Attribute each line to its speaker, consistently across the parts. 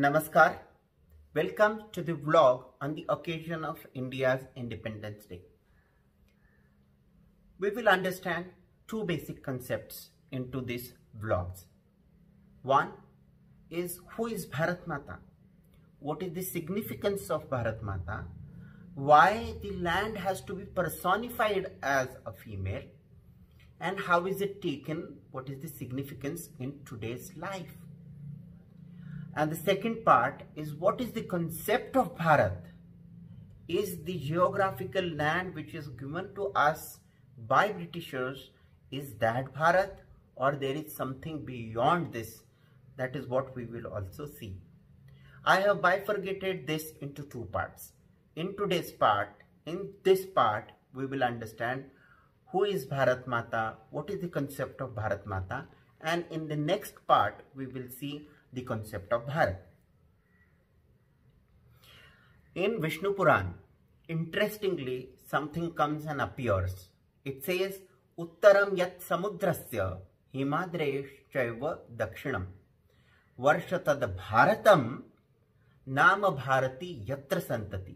Speaker 1: Namaskar. Welcome to the vlog on the occasion of India's Independence Day. We will understand two basic concepts into these vlogs. One is, who is Bharat Mata? What is the significance of Bharat Mata? Why the land has to be personified as a female? And how is it taken? What is the significance in today's life? And the second part is, what is the concept of Bharat? Is the geographical land which is given to us by Britishers, is that Bharat, or there is something beyond this? That is what we will also see. I have bifurcated this into two parts. In this part, we will understand who is Bharat Mata, what is the concept of Bharat Mata, and in the next part, we will see the concept of Bharat. In Vishnu Puran, interestingly, something comes and appears. It says, Uttaram yat samudrasya himadresh chaiva dakshinam varshatad bharatam nama bharati yatra santati.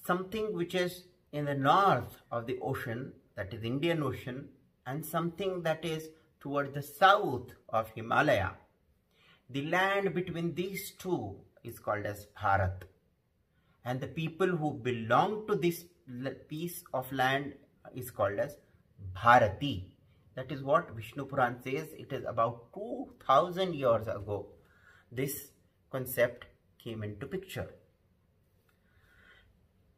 Speaker 1: Something which is in the north of the ocean, that is Indian Ocean, and something that is towards the south of Himalaya. The land between these two is called as Bharat. And the people who belong to this piece of land is called as Bharati. That is what Vishnu Puran says. It is about 2000 years ago this concept came into picture.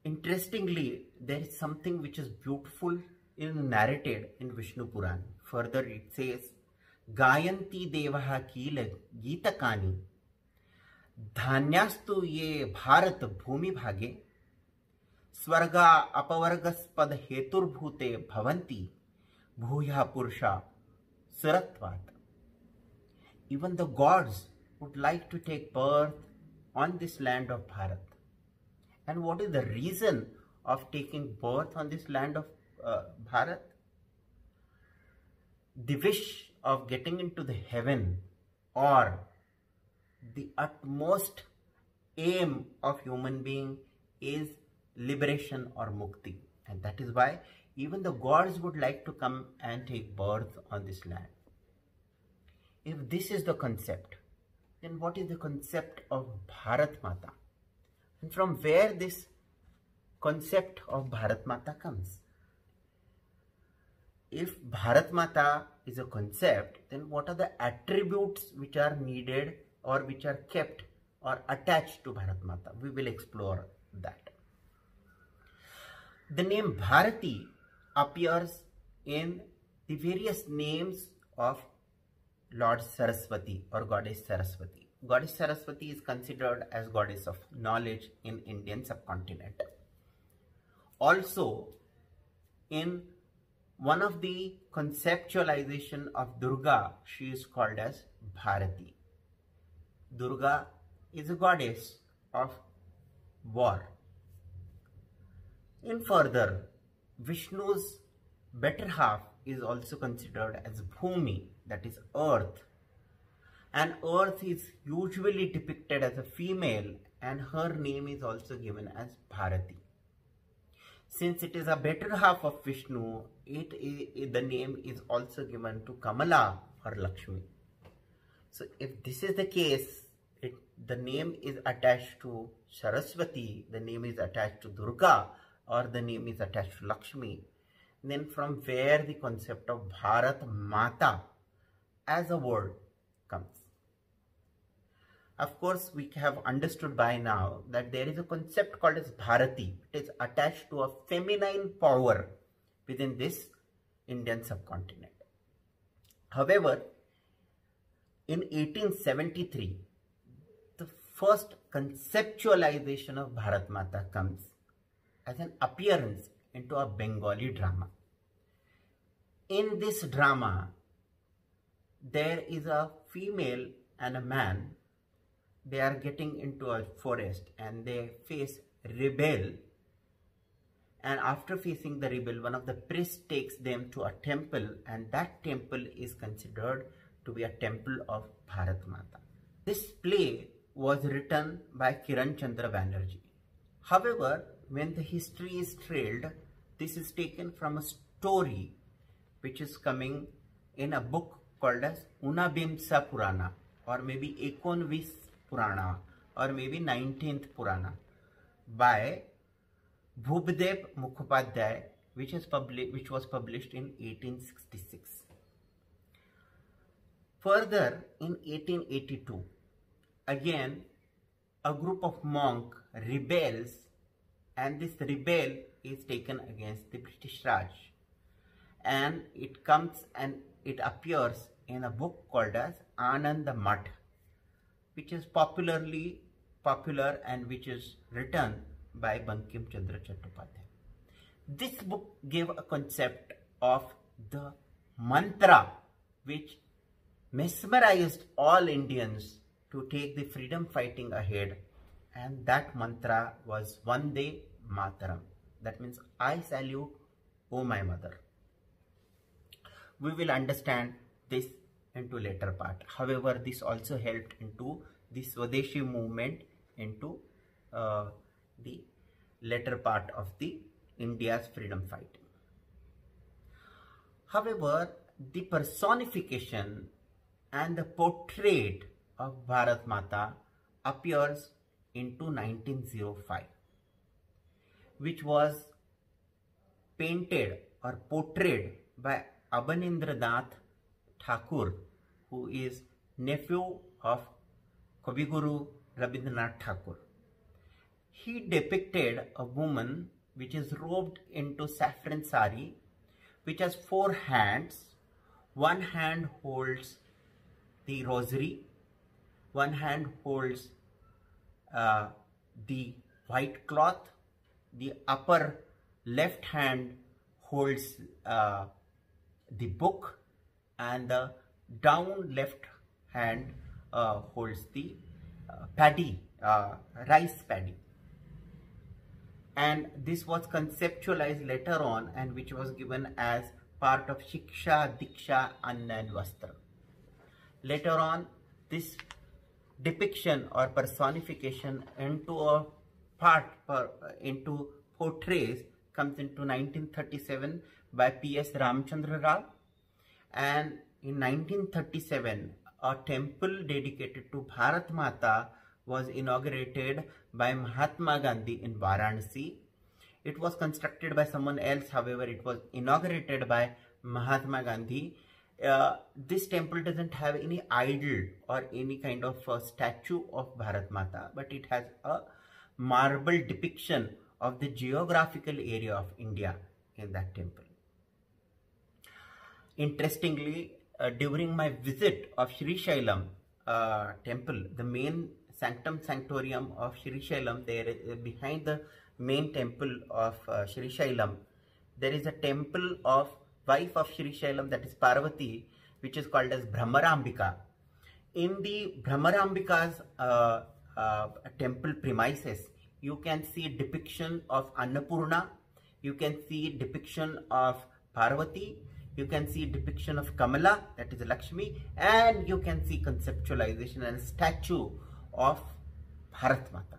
Speaker 1: Interestingly, there is something which is beautiful narrated in Vishnu Puran. Further it says, Gayanti devaha kila gitakani dhanyastu ye bharat bhumi bhage swarga apavargaspad hetur bhute bhavanti bhuya purusha suratvat. Even the gods would like to take birth on this land of Bharat. And what is the reason of taking birth on this land of Bharat? The wish of getting into the heaven, or the utmost aim of human being is liberation or mukti. And that is why even the gods would like to come and take birth on this land. If this is the concept, then what is the concept of Bharat Mata? And from where this concept of Bharat Mata comes? If Bharat Mata is a concept, then what are the attributes which are needed or which are kept or attached to Bharat Mata? We will explore that. The name Bharati appears in the various names of Lord Saraswati or Goddess Saraswati. Goddess Saraswati is considered as goddess of knowledge in Indian subcontinent. Also, in one of the conceptualization of Durga, she is called as Bharati. Durga is a goddess of war. In further, Vishnu's better half is also considered as Bhumi, that is earth. And earth is usually depicted as a female, and her name is also given as Bharati. Since it is a better half of Vishnu, the name is also given to Kamala or Lakshmi. So if this is the case, the name is attached to Saraswati, the name is attached to Durga, or the name is attached to Lakshmi, then from where the concept of Bharat Mata as a word comes? Of course, we have understood by now that there is a concept called as Bharati. It is attached to a feminine power within this Indian subcontinent. However, in 1873, the first conceptualization of Bharat Mata comes as an appearance into a Bengali drama. In this drama, there is a female and a man. They are getting into a forest and they face rebel, and after facing the rebel, one of the priests takes them to a temple, and that temple is considered to be a temple of Bharat Mata. This play was written by Kiran Chandra Banerjee. However, when the history is trailed, this is taken from a story which is coming in a book called as Unabimsa Purana, or maybe Ekonvis Purana, or maybe 19th Purana by Bhubdev Mukhopadhyay, which was published in 1866. Further, in 1882, again a group of monks rebels, and this rebel is taken against the British Raj, and it comes and it appears in a book called as Anand Math, which is popular and which is written by Bankim Chandra Chattopadhyay. This book gave a concept of the mantra which mesmerized all Indians to take the freedom fighting ahead, and that mantra was Vande Mataram. That means, I salute, O my mother. We will understand this into later part. However, this also helped into the Swadeshi movement into the later part of the India's freedom fighting. However, the personification and the portrait of Bharat Mata appears into 1905, which was painted or portrayed by Abanindranath Thakur, who is nephew of Kabiguru Rabindranath Thakur. He depicted a woman which is robed into saffron sari, which has 4 hands. One hand holds the rosary, one hand holds the white cloth, the upper left hand holds the book, and the down left hand holds the paddy, rice paddy. And this was conceptualized later on, and which was given as part of Shiksha, Diksha, Anna and Vastra. Later on, this depiction or personification into portraits comes into 1937 by P.S. Ramchandra Rao, and in 1937 a temple dedicated to Bharat Mata was inaugurated by Mahatma Gandhi in Varanasi. It was constructed by someone else, however it was inaugurated by Mahatma Gandhi. This temple doesn't have any idol or any kind of statue of Bharat Mata, but it has a marble depiction of the geographical area of India in that temple. Interestingly, during my visit of Sri Shailam temple, the main sanctum sanctorium of Sri Shailam, there behind the main temple of Sri Shailam, there is a temple of wife of Sri Shailam, that is Parvati, which is called as Brahmarambika. In the Brahmarambika's temple premises, you can see depiction of Annapurna, you can see depiction of Parvati, you can see depiction of Kamala, that is Lakshmi, and you can see conceptualization and statue of Bharat Mata.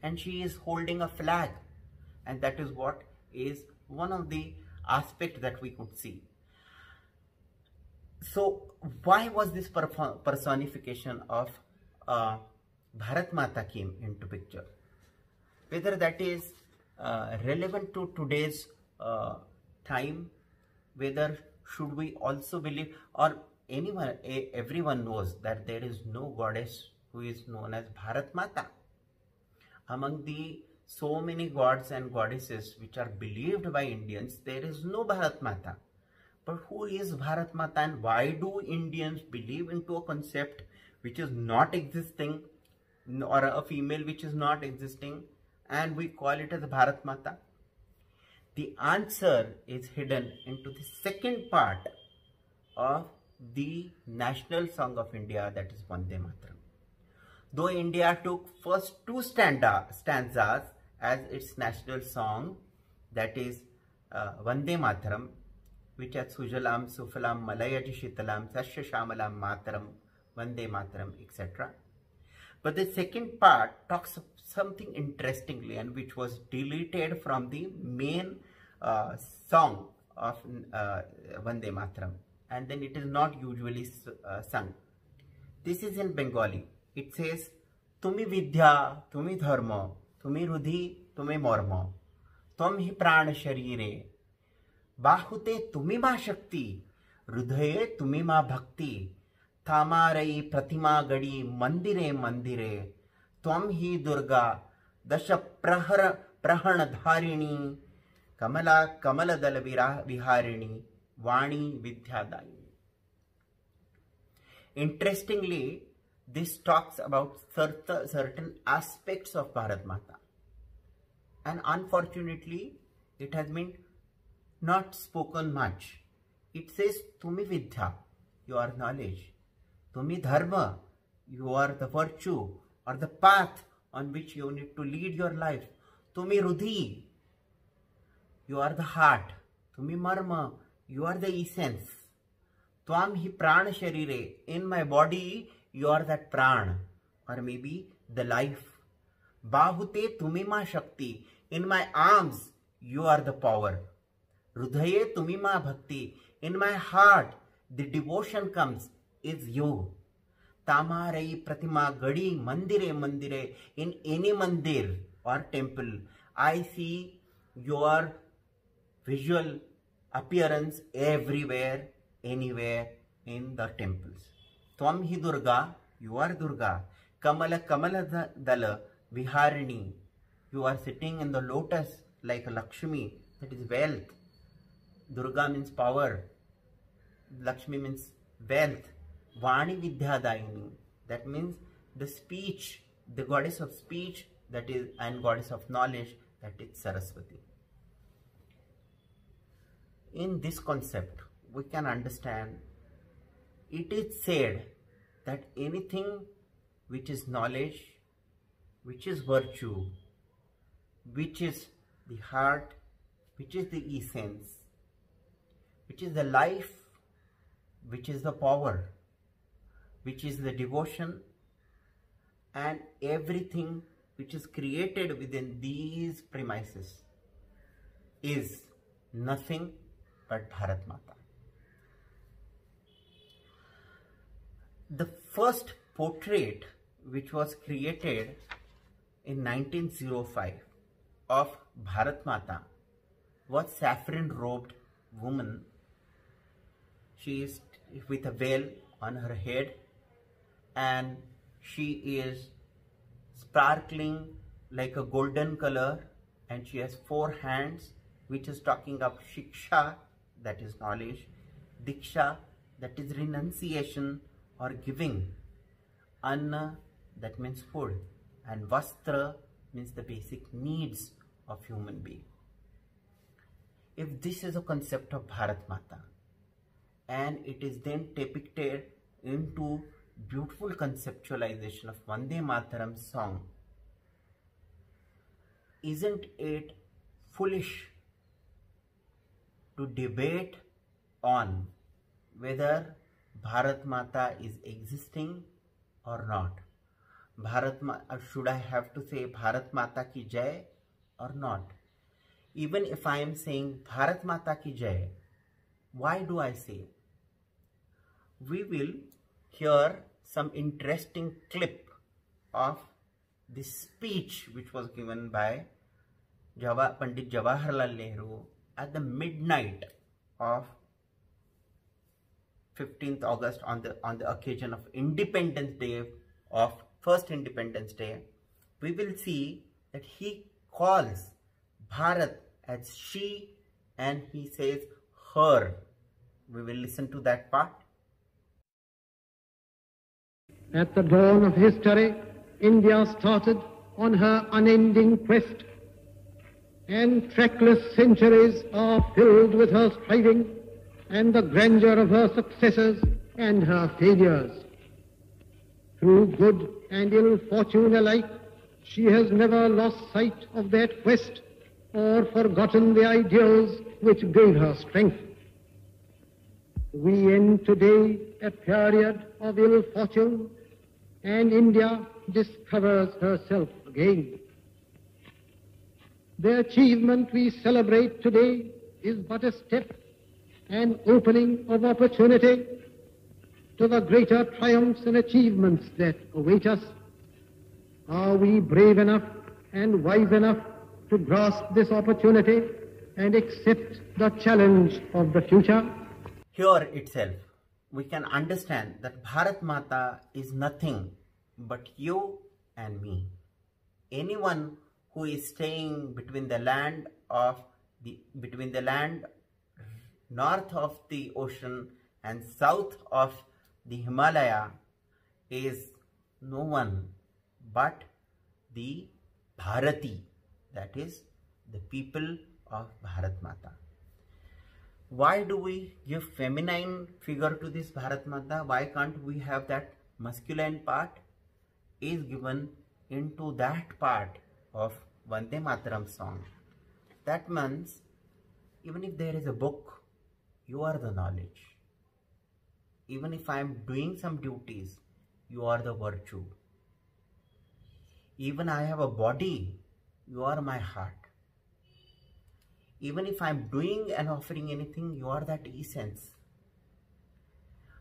Speaker 1: And she is holding a flag, and that is what is one of the aspects that we could see. So why was this personification of Bharat Mata came into picture? Whether that is relevant to today's time, whether should we also believe, or everyone knows that there is no goddess who is known as Bharat Mata. Among the so many gods and goddesses which are believed by Indians, there is no Bharat Mata. But who is Bharat Mata, and why do Indians believe into a concept which is not existing, or a female which is not existing, and we call it as Bharat Mata? The answer is hidden into the second part of the national song of India, that is Vande Mataram. Though India took first 2 stanzas as its national song, that is Vande Mataram, which are Sujalam, Sufalam, Malayaji Shitalam, Sasya Shamalam Mataram, Vande Mataram, etc. But the second part talks something interestingly, and which was deleted from the main song of Vande Mataram, and then it is not usually sung. This is in Bengali. It says, Tumi vidya, tumi dharma, tumi rudhi, tumi morma, tvam hi pran sharire, bahute tumi ma shakti, hrudaye tumi ma bhakti, thamarei pratima gadi mandire mandire, tvam hi durga, dasha prahana dharini, kamala kamaladala viharini, vani vidyadayi. Interestingly, this talks about certain aspects of Bharat Mata, and unfortunately it has been not spoken much. It says, Tumi vidya, you are knowledge. Tumi dharma, you are the virtue or the path on which you need to lead your life. Tumi rudhi, you are the heart. Tumi marma, you are the essence. Tvam hi prana sharire, in my body you are that pran, or maybe the life. Bahute tumi ma shakti, in my arms you are the power. Hrudaye tumi ma bhakti, in my heart the devotion comes, is you. Tamarei pratima gadi mandire mandire, in any mandir or temple I see your visual appearance everywhere, anywhere in the temples. Tvam hi Durga, you are Durga. Kamala dala viharini, you are sitting in the lotus like Lakshmi, that is wealth. Durga means power, Lakshmi means wealth. Vani vidyadaini, that means the speech, the goddess of speech, that is, and goddess of knowledge, that is Saraswati. In this concept, we can understand, it is said that anything which is knowledge, which is virtue, which is the heart, which is the essence, which is the life, which is the power, which is the devotion, and everything which is created within these premises is nothing but Bharat Mata. The first portrait which was created in 1905 of Bharat Mata was saffron robed woman. She is with a veil on her head, and she is sparkling like a golden color, and she has 4 hands, which is talking of Shiksha, that is knowledge, Diksha, that is renunciation or giving, Anna, that means food, and Vastra means the basic needs of human being. If this is a concept of Bharat Mata, and it is then depicted into beautiful conceptualization of Vande Mataram song, isn't it foolish to debate on whether Bharat Mata is existing or not? Should I have to say Bharat Mata ki Jai or not? Even if I am saying Bharat Mata ki Jai, why do I say? We will hear some interesting clip of the speech which was given by Pandit Jawaharlal Nehru at the midnight of 15th August on the occasion of Independence Day, of first Independence Day. We will see that he calls Bharat as she and he says her. We will listen to that part.
Speaker 2: At the dawn of history, India started on her unending quest, and trackless centuries are filled with her striving and the grandeur of her successes and her failures. Through good and ill fortune alike, she has never lost sight of that quest or forgotten the ideals which gave her strength. We end today a period of ill fortune, and India discovers herself again. The achievement we celebrate today is but a step, an opening of opportunity to the greater triumphs and achievements that await us. Are we brave enough and wise enough to grasp this opportunity and accept the challenge of the future?
Speaker 1: Here itself, we can understand that Bharat Mata is nothing but you and me. Anyone who is staying between the land north of the ocean and south of the Himalaya is no one but the Bharati, that is the people of Bharat Mata. Why do we give feminine figure to this Bharat Mata? Why can't we have that masculine part is given into that part of Vande Mataram song? That means even if there is a book, you are the knowledge. Even if I am doing some duties, you are the virtue. Even I have a body, you are my heart. Even if I am doing and offering anything, you are that essence.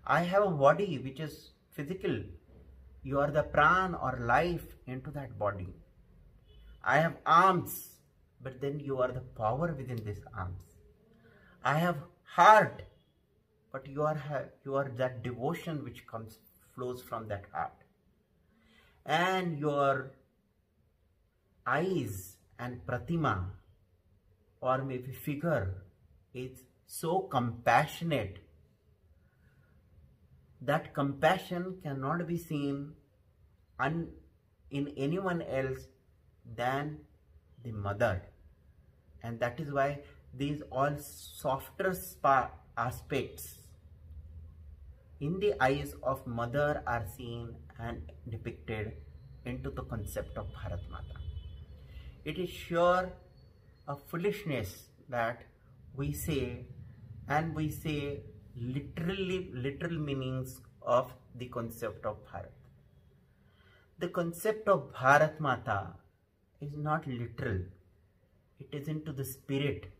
Speaker 1: I have a body which is physical. You are the pran or life into that body. I have arms, but then you are the power within these arms. I have heart, but you are that devotion which flows from that heart. And your eyes and pratima or maybe figure is so compassionate. That compassion cannot be seen in anyone else than the mother. And that is why these all softer aspects in the eyes of mother are seen and depicted into the concept of Bharat Mata. It is sure a foolishness that we say literal meanings of the concept of Bharat. The concept of Bharat Mata is not literal. It is into the spirit.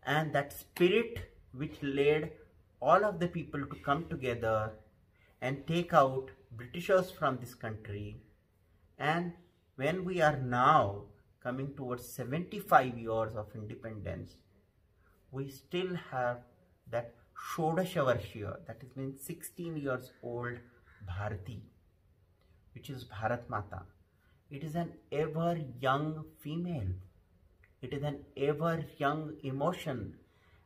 Speaker 1: And that spirit which led all of the people to come together and take out Britishers from this country. And when we are now coming towards 75 years of independence, we still have that Shodasha, that is means 16 years old Bharati, which is Bharat Mata. It is an ever young female. It is an ever young emotion,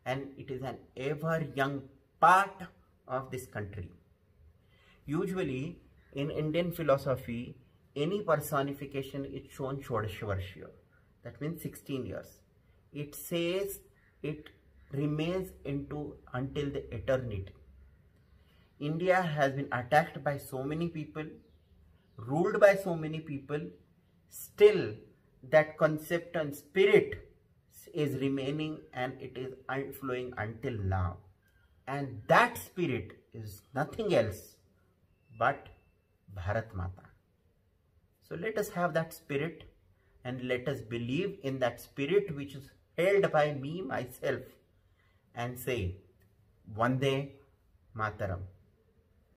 Speaker 1: and it is an ever young part of this country. Usually in Indian philosophy, any personification is shown Shodasha, that means 16 years. It says it remains until the eternity. India has been attacked by so many people, ruled by so many people, still that concept and spirit is remaining and it is flowing until now. And that spirit is nothing else but Bharat Mata. So let us have that spirit and let us believe in that spirit which is held by me, myself, and say, Vande Mataram.